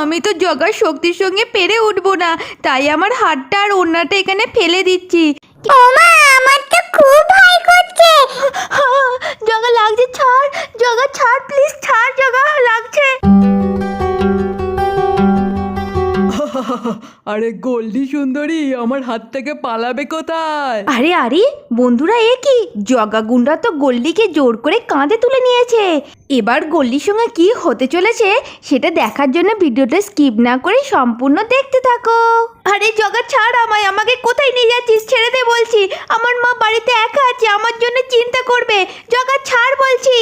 আমি তো জগার শক্তির সঙ্গে পেরে উঠবো না, তাই আমার হাতটা আর ওড়নাটা এখানে ফেলে দিচ্ছি। ওমা, আমার তো খুব ভয় করছে। জগা লাগছে, ছাড় জগা, ছাড় প্লিজ, ছাড় জগা, লাগছে। আরে গোল্ডি সুন্দরী, আমার হাত থেকে পালাবে কোথায়? আরে আরে বন্ধুরা, এ কি, জগা গুন্ডা তো গোল্ডিকে জোর করে কাঁধে তুলে নিয়েছে। এবার গোল্ডির সঙ্গে কি হতে চলেছে সেটা দেখার জন্য ভিডিওটা স্কিপ না করে সম্পূর্ণ দেখতে থাকো। আরে জগা ছাড় আমায়, আমাকে কোথায় নিয়ে যাচ্ছিস? ছেড়ে দে বলছি, আমার মা বাড়িতে একা আছে, আমার জন্য চিন্তা করবে। জগা ছাড় বলছি।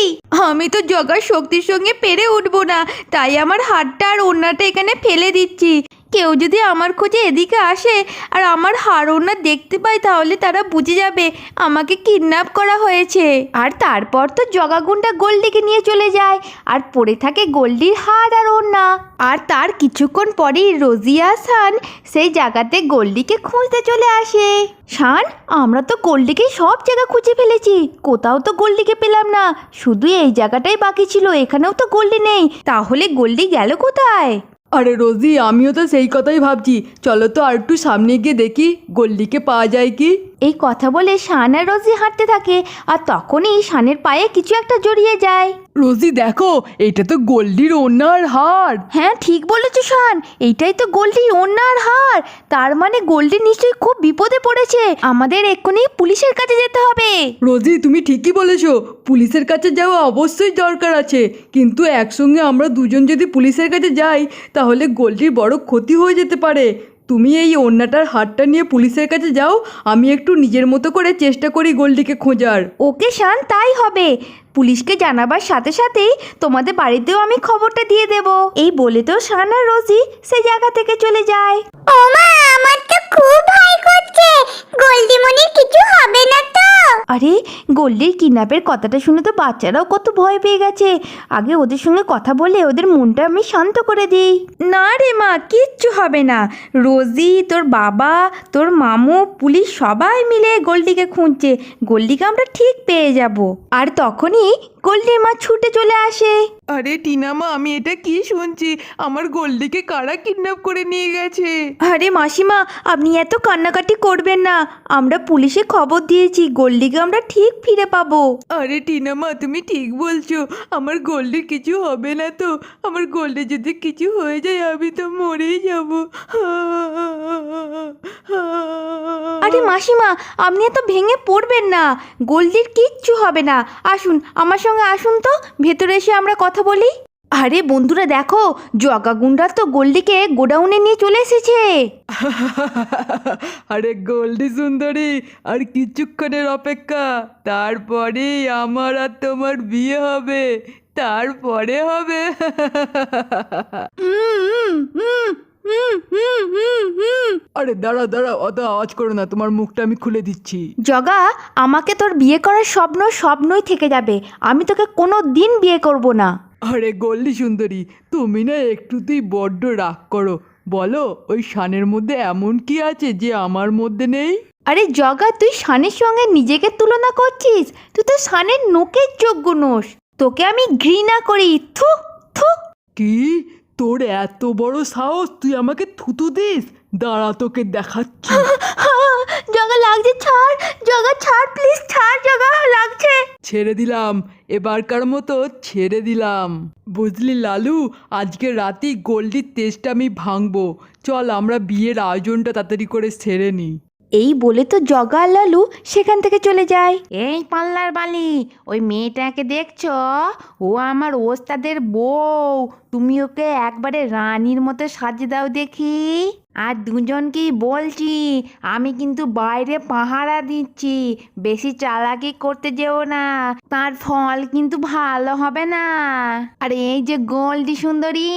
আমি তো জগার শক্তির সঙ্গে পেরে উঠবো না, তাই আমার হাতটা আর ওড়নাটা এখানে ফেলে দিচ্ছি। কেউ যদি আমার খোঁজে এদিকে আসে আর আমার হাড় ওড়না দেখতে পায়, তাহলে তারা বুঝে যাবে আমাকে কিডন্যাপ করা হয়েছে। আর তারপর তো জগাগুন্ডা গোল্ডিকে নিয়ে চলে যায়, আর পড়ে থাকে গোল্ডির হাড় আর ওড়না। আর তার কিছুক্ষণ পরেই রোজিয়া শান সেই জায়গাতে গোল্ডিকে খুঁজতে চলে আসে। শান, আমরা তো গোল্ডিকে সব জায়গা খুঁজে ফেলেছি, কোথাও তো গোল্ডিকে পেলাম না, শুধু এই জায়গাটাই বাকি ছিল, এখানেও তো গোল্ডি নেই, তাহলে গোল্ডি গেল কোথায়? আরে রোজি, আমিও তো সেই কথাই ভাবছি, চলো তো আর একটু সামনে গিয়ে দেখি গোল্ডিকে পাওয়া যায় কি। এই কথা বলে শান আর রোজি হাঁটতে থাকে, আর তখনই শানের পায়ে কিছু একটা জড়িয়ে যায়। রোজি দেখো, এটা তো গোল্ডির ওড়নার হার। হ্যাঁ ঠিক বলেছো শান, এইটাই তো গোল্ডির ওড়নার হার। তার মানে গোল্ডি নিশ্চয়ই খুব বিপদে পড়েছে, আমাদের এক্ষুনি পুলিশের কাছে যেতে হবে। রোজি তুমি ঠিকই বলেছো, পুলিশের কাছে যাওয়া অবশ্যই দরকার আছে, কিন্তু একসঙ্গে আমরা দুজন যদি পুলিশের কাছে যাই তাহলে গোল্ডির বড় ক্ষতি হয়ে যেতে পারে। তুমি এই ওড়নাটার হারটা নিয়ে পুলিশের কাছে যাও, আমি একটু নিজের মতো করে চেষ্টা করি গোল্ডিকে খোঁজার। ওকে শান, তাই হবে। পুলিশকে জানাবার সাথে সাথেই তোমাদের বাড়িতেও আমি খবরটা দিয়ে দেব। এই বলে তো শান আর রোজি সেই জায়গা থেকে চলে যায়। ওমা, আমার তো খুব ভয় করছে। গোল্ডি মনির কিছু হবে না তো? আরে গোল্ডির কিডন্যাপের কথাটা শুনে তো বাচ্চারাও কত ভয় পেয়ে গেছে। আগে ওদের সঙ্গে কথা বলে ওদের মনটা আমি শান্ত করে দিই। না রে মা, কিচ্ছু হবে না। রোজি, তোর বাবা, তোর মামু, পুলিশ সবাই মিলে গোল্ডিকে খুঁজছে, গোল্ডিকে আমরা ঠিক পেয়ে যাব। আর তখনই গোল্ডির মা ছুটে চলে আসে। আরে টিনামা, আমি এটা কি শুনছি, আমার গোল্ডিকে কারা কিডন্যাপ করে নিয়ে গেছে? আরে মাসিমা, আপনি এত কান্নাকাটি করবেন না, আমরা পুলিশে খবর দিয়েছি, গোল্ডিকে আমরা ঠিক ফিরে পাবো। আরে টিনামা, তুমি ঠিক বলছো, আমার গোল্ডির কিছু হবে না তো? আমার গোল্ডে যদি কিছু হয়ে যায় আমি তো মরেই যাব। আরে মাসিমা, আপনি এত ভেঙে পড়বেন না, গোল্ডির কিচ্ছু হবে না। আসুন আমার সঙ্গে, আসুন তো, ভেতরে এসে আমরা কথা বলি। আরে বন্ধুরা দেখো, জগা গুন্ডা তো গোল্ডিকে গোডাউনে নিয়ে চলে এসেছে। আরে গোল্ডি সুন্দরী, আর কিছুক্ষণের অপেক্ষা, তারপরে আমার আর তোমার বিয়ে হবে, তারপরে হবে। আরে দাঁড়া দাঁড়া, অত আওয়াজ করো না, তোমার মুখটা আমি খুলে দিচ্ছি। জগা, আমাকে তোর বিয়ে করার স্বপ্ন স্বপ্নই থেকে যাবে, আমি তোকে কোনো দিন বিয়ে করব না। আরে গোল্ডি সুন্দরী, তুমি না একটুতেই বড্ড রাগ করো। বলো, ওই শানের মধ্যে এমন কি আছে যে আমার মধ্যে নেই? আরে জগা, তুই শানের সঙ্গে নিজেকে তুলনা করছিস? তুই তো শানের নোকের যোগ্য নোস, তোকে আমি ঘৃণা করি। থু থু। কি, তোর এত বড় সাহস, তুই আমাকে থুতু দিস? দাঁড়া, তোকে দেখাচ্ছি। জগা লাগছে, ছাড় জগা, ছাড় প্লিজ, ছাড় জগা, লাগছে। ছেড়ে দিলাম, এবারকার মতো ছেড়ে দিলাম। বুঝলি লালু, আজকে রাতেই গোল্ডির তেজটা আমি ভাঙবো। চল আমরা বিয়ের আয়োজনটা তাড়াতাড়ি করে সেরে নিই। এই বলে তো জগা আর লালু সেখান থেকে চলে যায়। এই পাল্লার বালি, ওই মেয়েটাকে দেখছো? ও আমার ওস্তাদের বউ। তুমি ওকে একবারে রানীর মতো সাজিয়ে দাও দেখি। আর দুজনকেই বলছি, আমি কিন্তু বাইরে পাহারা দিচ্ছি, বেশি চালাকি করতে যেও না, তার ফল কিন্তু ভালো হবে না। আর এই যে গোল্ডি সুন্দরী,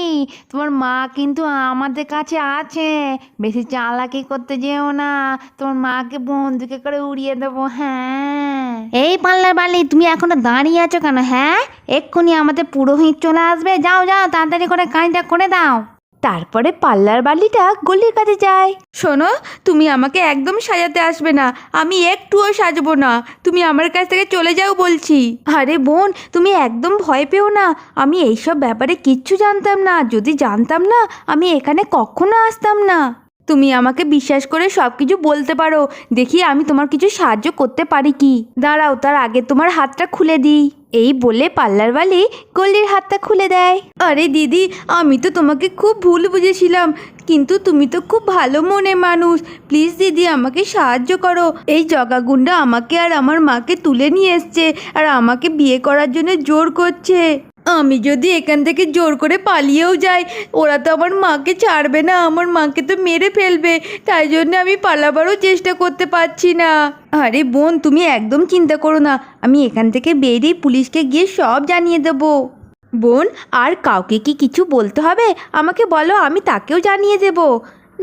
তোমার মা কিন্তু আমাদের কাছে আছে, বেশি চালাকি করতে যেও না, তোমার মাকে বন্দুকে করে উড়িয়ে দেবো। হ্যাঁ, এই পাল্লার বালি, তুমি এখনো দাঁড়িয়ে আছো কেন? হ্যাঁ, এক্ষুনি আমাদের পুরোহিত চলে আসবে, যাও যাও তাড়াতাড়ি করে কাজটা করে দাও। তারপরে পাল্লার বালিটা গলির কাছে যায়। শোনো, তুমি আমাকে একদম সাজাতে আসবে না, আমি একটুও সাজবো না, তুমি আমার কাছ থেকে চলে যাও বলছি। আরে বোন, তুমি একদম ভয় পেও না, আমি এইসব ব্যাপারে কিচ্ছু জানতাম না, যদি জানতাম না আমি এখানে কখনো আসতাম না। তুমি আমাকে বিশ্বাস করে সব কিছু বলতে পারো, দেখি আমি তোমার কিছু সাহায্য করতে পারি কি। দাঁড়াও, তার আগে তোমার হাতটা খুলে দিই। এই বলে পাল্লার বালি গল্লির হাতটা খুলে দেয়। আরে দিদি, আমি তো তোমাকে খুব ভুল বুঝেছিলাম, কিন্তু তুমি তো খুব ভালো মনের মানুষ, প্লিজ দিদি আমাকে সাহায্য করো। এই জগাগুন্ডা আমাকে আর আমার মাকে তুলে নিয়ে এসছে আর আমাকে বিয়ে করার জন্য জোর করছে। আমি যদি এখান থেকে জোর করে পালিয়েও যাই, ওরা তো আমার মাকে ছাড়বে না, আমার মাকে তো মেরে ফেলবে, তাই জন্য আমি পালাবারও চেষ্টা করতে পারছি না। আরে বোন, তুমি একদম চিন্তা করো না, আমি এখান থেকে বেরিয়ে পুলিশকে গিয়ে সব জানিয়ে দেবো। বোন, আর কাউকে কি কিছু বলতে হবে আমাকে বলো, আমি তাকেও জানিয়ে দেবো।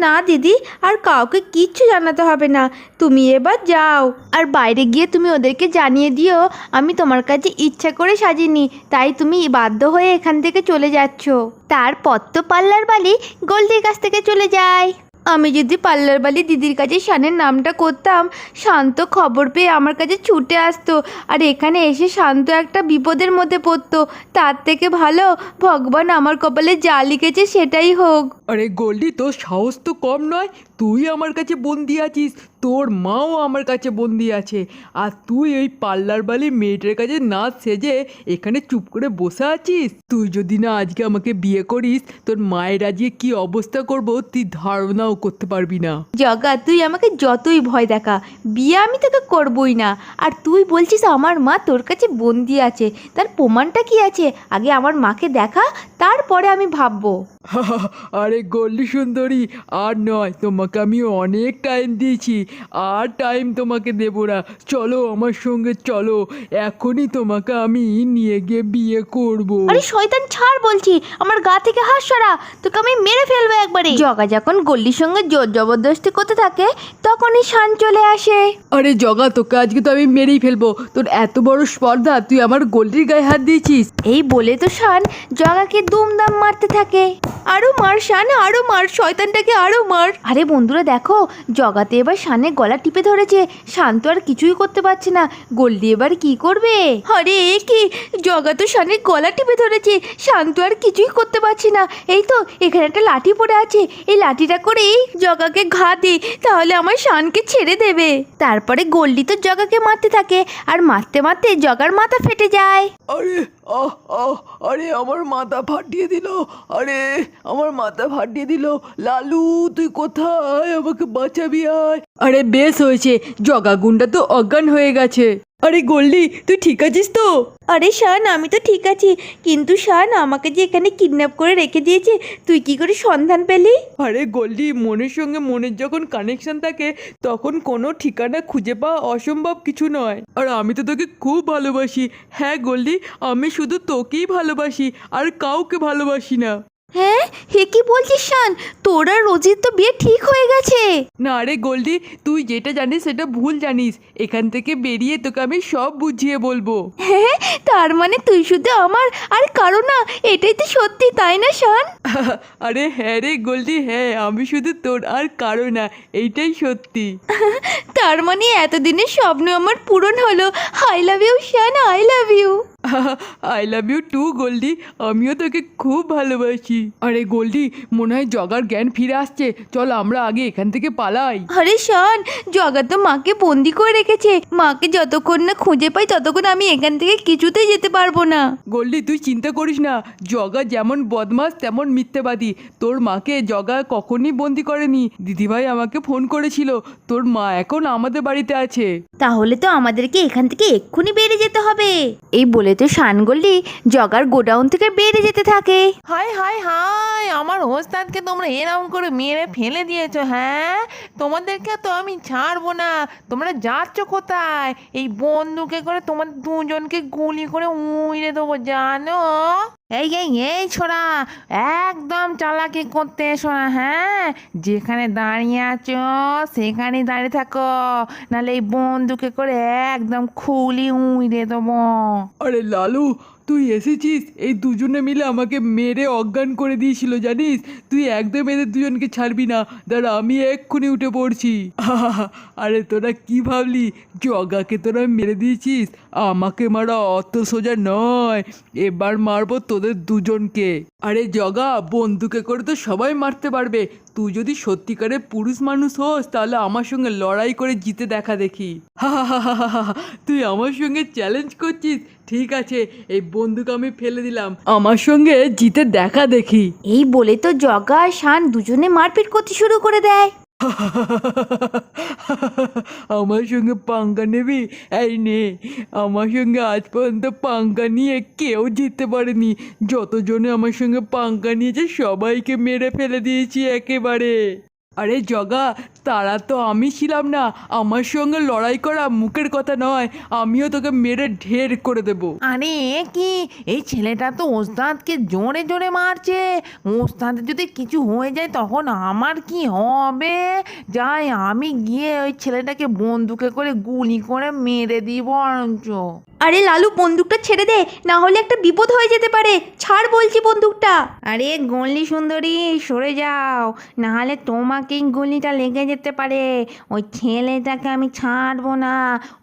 না দিদি, আর কাউকে কিচ্ছু জানাতে হবে না, তুমি এবার যাও। আর বাইরে গিয়ে তুমি ওদেরকে জানিয়ে দিও আমি তোমার কাছে ইচ্ছা করে সাজিনি, তাই তুমি বাধ্য হয়ে এখান থেকে চলে যাচ্ছ। তারপর তো পাল্লার বালি গোল্ডির কাছ থেকে চলে যায়। আমি যদি পাল্লার বালি দিদির কাছে শানের নামটা করতাম, শান্ত খবর পেয়ে আমার কাছে ছুটে আসতো, আর এখানে এসে শান্ত একটা বিপদের মধ্যে পড়তো। তার থেকে ভালো ভগবান আমার কপালে যা লিখেছে সেটাই হোক। আরে গোল্ডি, তোর সাহস তো কম নয়, তুই আমার কাছে বন্দি আছিস, তোর মাও আমার কাছে বন্দি আছে, আর তুই এই পাল্লার বালি মেয়েটার কাছে না সেজে এখানে চুপ করে বসে আছিস। তুই যদি না আজকে আমাকে বিয়ে করিস, তোর মায়ের আজকে কি অবস্থা করব তুই ধারণাও করতে পারবি না। জগা, তুই আমাকে যতই ভয় দেখা, বিয়ে আমি তোকে করবই না। আর তুই বলছিস আমার মা তোর কাছে বন্দি আছে, তার প্রমাণটা কি আছে? আগে আমার মাকে দেখা, তারপরে আমি ভাববো। আরে গোল্ডি সুন্দরী, আর নয়, তোমাকে আমি অনেক টাইম দিয়েছি, আর টাইম তোমাকে দেব না। চলো আমার সঙ্গে চলো, এখনই তোমাকে আমি নিয়ে গিয়ে বিয়ে করব। আরে শয়তান, ছাড় বলছি, আমার গা থেকে হাত সরা, তোকে আমি মেরে ফেলবো একবারে। জগা যখন গল্লির সঙ্গে জোর জবরদস্তি করতে থাকে, তখনই শান চলে আসে। আরে জগা, তোকে আজকে তো আমি মেরেই ফেলবো, তোর এত বড় স্পর্ধা, তুই আমার গোল্ডির গায়ে হাত দিয়েছিস। এই বলে তো শান জগাকে দুমদাম মারতে থাকে। আরো মার শান, আরো মার, শয়তানটাকে আরো মার। আরে বন্ধুরা দেখো, জগাতে এবার শানের গলা টিপে ধরেছে, শান তো আর কিছুই করতে পারছে না। গোল্ডি এবার কি করবে? আরে এ কি, জগা তো শানের গলা টিপে ধরেছে, শান তো আর কিছুই করতে পারছে না। এই তো এখানে একটা লাঠি পড়ে আছে, এই লাঠিটা করেই জগাকে ঘা দে, তাহলে আমার শানকে ছেড়ে দেবে। তারপরে গোল্ডি তো জগাকে মারতে থাকে, আর মারতে মারতে জগার মাথা ফেটে যায়। আরে আহ আহ, আরে আমার মাথা ফাটিয়ে দিল, আরে আমার মাথা ফাটিয়ে দিল। লালু, তুই কোথায়? আমাকে বাঁচাবি আয়। আরে বেশ হয়েছে, জগা গুন্ডা তো অজ্ঞান হয়ে গেছে। আরে গোল্ডি, তুই ঠিক আছিস তো? আরে শান, আমি তো ঠিক আছি, কিন্তু শান আমাকে যে এখানে কিডন্যাপ করে রেখে দিয়েছে, তুই কি করে সন্ধান পেলি? আরে গোল্ডি, মনের সঙ্গে মনের যখন কানেকশন থাকে, তখন কোনো ঠিকানা খুঁজে পাওয়া অসম্ভব কিছু নয়। আর আমি তো তোকে খুব ভালোবাসি। হ্যাঁ গোল্ডি, আমি শুধু তোকেই ভালোবাসি, আর কাউকে ভালোবাসি না। হ্যাঁ, হে কি বলছিস শান? তোর আর রোজির তো বিয়ে ঠিক হয়ে গেছে। না রে গোল্ডি, তুই যেটা জানিস সেটা ভুল জানিস। এখান থেকে বেরিয়ে তোকে আমি সব বুঝিয়ে বলবো। হ্যাঁ, তার মানে তুই শুধু আমার আর কারো না, এটাই তো সত্যি, তাই না শান? আরে হ্যাঁ রে গোল্ডি, হ্যাঁ, আমি শুধু তোর আর কারো না, এইটাই সত্যি। তার মানে এতদিনের স্বপ্ন আমার পূরণ হলো। I love you Shaan, I love you. I love you too Goldie, আমিও তোকে খুব ভালোবাসি। আরে গোল্ডি, মনে হয় জগার জ্ঞান ফিরে আসছে, চল আমরা আগে এখান থেকে পালাই। আরে শান, জগা তো মাকে বন্দি করে রেখেছে, মাকে যতক্ষণ না খুঁজে পাই ততক্ষণ আমি এখান থেকে কিছুতেই যেতে পারবো না। গোল্ডি, তুই চিন্তা করিস না, জগা যেমন বদমাস তেমন মিথ্যেবাদী। তোর মাকে জগা কখনই বন্দি করেনি। দিদিভাই আমাকে ফোন করেছিল, তোর মা এখন আমাদের বাড়িতে আছে। তাহলে তো আমাদেরকে এখান থেকে এক্ষুনি বেরিয়ে যেতে হবে। এই বলে তো শান গল্লি জগার গোডাউন থেকে বেরিয়ে যেতে থাকে। হাই হাই হাই, আমার ওস্তাদকে তোমরা এরকম করে মেরে ফেলে দিয়েছো। হ্যাঁ, তোমাদেরকে তো আমি ছাড়বো না। তোমরা যাচ্ছ কোথায়? এই বন্দুকে করে তোমাদের দুজনকে গুলি করে উড়ে দেবো, জানো? এই এই এই ছোড়া, একদম চালাকি করতে এসো না। হ্যাঁ, যেখানে দাঁড়িয়ে আছো সেখানে দাঁড়িয়ে থাকো, নাহলে এই বন্দুকে করে একদম খুলি উড়ে দেবো। আরে লালু, তুই তুই এসেছিস, এই দুজনে মিলে আমাকে মেরে অজ্ঞান করে দিয়েছিল জানিস। তুই একদম এদের দুজনকে ছাড়বি না। দাঁড়া, আমি এক্ষুনি উঠে পড়ছি। আরে তোরা কি ভাবলি জগাকে তোরা মেরে দিয়েছিস? আমাকে মারা অত সোজা নয়, এবার মারবো তোদের দুজনকে। আরে জগা, বন্দুকে করে তো সবাই মারতে পারবে। তুই যদি সত্যিকারের পুরুষ মানুষ হোস তাহলে আমার সঙ্গে লড়াই করে জিতে দেখা দেখি। তুই আমার সঙ্গে চ্যালেঞ্জ করছিস? ঠিক আছে, এই বন্দুক আমি ফেলে দিলাম, আমার সঙ্গে জিতে দেখা দেখি। এই বলে তো জগা আর শান দুজনে মারপিট করতে শুরু করে দেয়। আমার সঙ্গে পাঙ্গা নেবি? এই নে, আমার সঙ্গে আজ পর্যন্ত পাঙ্গা নিয়ে কেউ জিততে পারেনি। যতজনে আমার সঙ্গে পাঙ্গা নিয়েছে সবাইকে মেরে ফেলে দিয়েছি একেবারে। আরে জগা, তারা তো আমি ছিলাম না। আমার সঙ্গে লড়াই করা মুখের কথা নয়, আমিও তোকে মেরে ঢের করে দেবো। আরে কি, এই ছেলেটা তো ওস্তাদকে জোরে জোরে মারছে। ওস্তাদের যদি কিছু হয়ে যায় তখন আমার কি হবে? যাই, আমি গিয়ে ওই ছেলেটাকে বন্দুকে করে গুলি করে মেরে দিই বরঞ্চ। আরে লালু, বন্দুকটা ছেড়ে দে, না হলে একটা বিপদ হয়ে যেতে পারে। ছাড় বলছি বন্দুকটা। আরে গলি সুন্দরী, সরে যাও, নাহলে তোমাকেই গুলিটা লেগে যেতে পারে। ওই ছেলেটাকে আমি ছাড়বো না।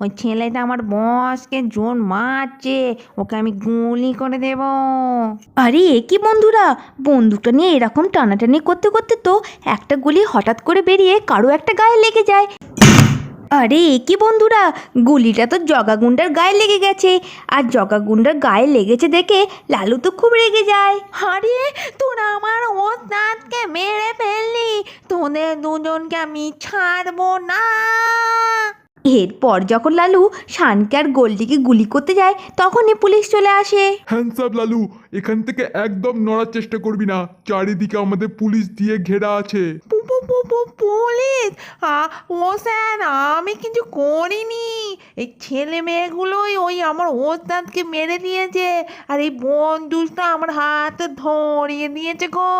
ওই ছেলেটা আমার বসকে জোর মারছে, ওকে আমি গুলি করে দেব। আরে এ কি বন্ধুরা, বন্দুকটা নিয়ে এরকম টানাটানি করতে করতে তো একটা গুলি হঠাৎ করে বেরিয়ে কারো একটা গায়ে লেগে যায়। আরে এ কি বন্ধুরা, গুলিটা তো জগাগুন্ডার গায়ে লেগে গেছে। আর জগাগুন্ডার গায়ে লেগেছে দেখে লালু তো খুব রেগে যায়। আরে তোরা আমার ওস্তাদকে মেরে ফেললি, তোদের দুজনকে আমি ছাড়বো না। এরপর যখন লালু শানকে আর গোল্ডিকে গুলি করতে যায় তখনই পুলিশ চলে আসে। হ্যান্ডস আপ লালু, এখান থেকে একদম নড়ার চেষ্টা করবি না। চারিদিকে আমাদের পুলিশ দিয়ে ঘেরা আছে। পুলিশ? ও স্যার, আমি কিছু করিনি। এই ছেলে মেয়েগুলোই ওই আমার ওস্তাদকে মেরে দিয়েছে, আর এই বন্দুকটা আমার হাতে ধরিয়ে দিয়েছে গো।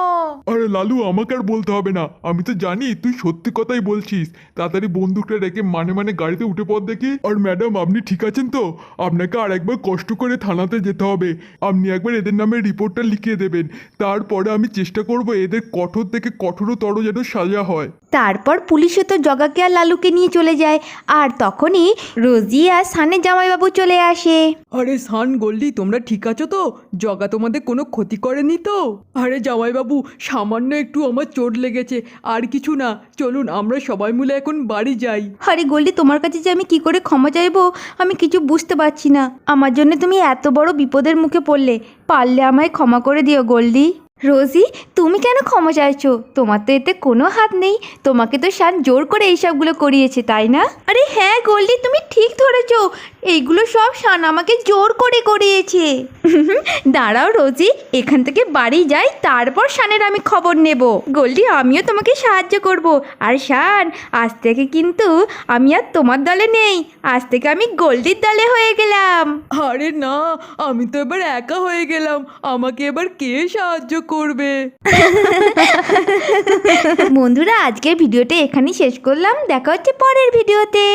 আরে লালু, আমাকে আর বলতে হবে না, আমি তো জানি তুই সত্যি কথাই বলছিস। তাড়াতাড়ি বন্দুকটা রেখে মানে গাড়িতে উঠে পড় দেখি। আর ম্যাডাম, আপনি ঠিক আছেন তো? আপনাকে আর একবার কষ্ট করে থানাতে যেতে হবে। আপনি একবার এদের নামে রিপোর্টটা লিখিয়ে দেবেন। তারপরে আমি চেষ্টা করব এদের কঠোর থেকে কঠোরতর যেন সাজা হয়। তারপর পুলিশে তো জগাকে আর লালুকে নিয়ে চলে যায়। আর তখনই রোজি আর সানের জামাইবাবু চলে আসে। আরে সান, গোল্ডি, তোমরা ঠিক আছো তো? জগা তোমাদের কোনো ক্ষতি করেনি তো? আরে জামাইবাবু, সামান্য একটু আমার চোট লেগেছে, আর কিছু না। চলুন আমরা সবাই মিলে এখন বাড়ি যাই। আরে গোল্ডি, তোমার কাছে যে আমি কি করে ক্ষমা চাইবো আমি কিছু বুঝতে পারছি না। আমার জন্য তুমি এত বড় বিপদের মুখে পড়লে, পারলে আমায় ক্ষমা করে দিও গোল্ডি। রোজি, তুমি কেন ক্ষমা চাইছো? তোমার তো এতে কোনো হাত নেই। তোমাকে তো শান জোর করে এইসবগুলো করিয়েছে, তাই না? আরে হ্যাঁ গোল্ডি, তুমি ঠিক ধরেছো। এইগুলো সব শান আমাকে জোর করে করিয়েছে। দাঁড়াও রোজি, এখান থেকে বাড়ি যাই, তারপর শানের আমি খবর নেব। গোল্ডি, আমিও তোমাকে সাহায্য করব। আর শান, আজ থেকে কিন্তু আমি আর তোমার দলে নেই। আজ থেকে আমি গোল্ডির দলে হয়ে গেলাম। আরে না, আমি তো এবার একা হয়ে গেলাম। আমাকে এবার কে সাহায্য করবে? বন্ধুরা, আজকের ভিডিওটা এখানেই শেষ করলাম। দেখা হচ্ছে পরের ভিডিওতে।